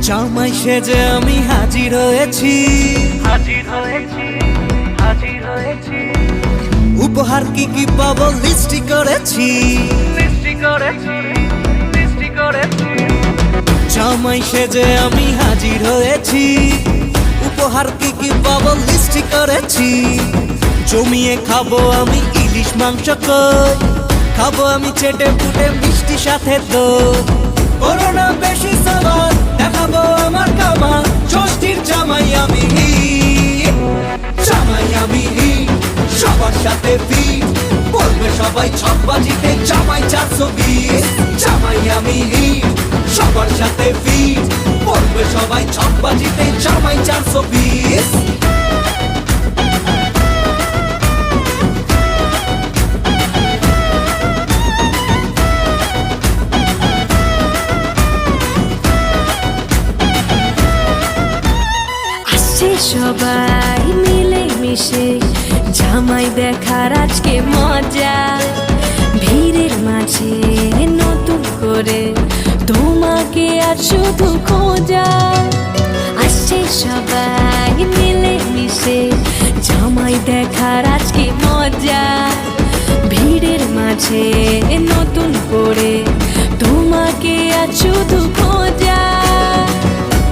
জামাই সেজে আমি হাজির হয়েছি, উপহার কি কি পাবো লিস্টি করেছি। জামাই সেজে আমি হাজির হয়েছি, উপহার কি কি পাবো লিস্টি করেছি। জমিয়ে খাবো আমি ইলিশ মাংস কই, খাবো আমি চেটে পুটে মিষ্টি সাথে দই। করোনা বেশি সামান দেখাবো আমার কামান, ষষ্ঠীর জামাই আমি জামাই আমি সবার সাথে ফিট, বলবে সবাই ছকবাজিতে জামাই 420। জামাই আমি সবার সাথে ফিট, বলবে সবাই ছকবাজিতে জামাই 420। সবাই মিলে মিশে জামাই দেখার আজকে মজা, ভিড়ের মাঝে নতুন করে তোমাকে আর শুধু খোঁজা। আসছে সবাই মিলে মিশে জামাই দেখার আজকে মজা, ভিড়ের মাঝে নতুন করে তোমাকে আর শুধু খোঁজা।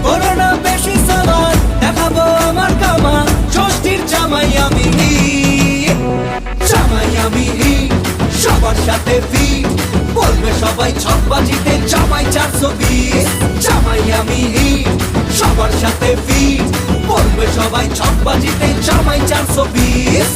করোনা বেশি সামান দেখাবো আমার কামান, ষষ্ঠীর জামাই আমি জামাই আমি সবার সাথে ফিট, বলবে সবাই ছকবাজিতে জামাই 420। জামাই আমি সবার সাথে ফিট, বলবে সবাই ছকবাজিতে জামাই 420।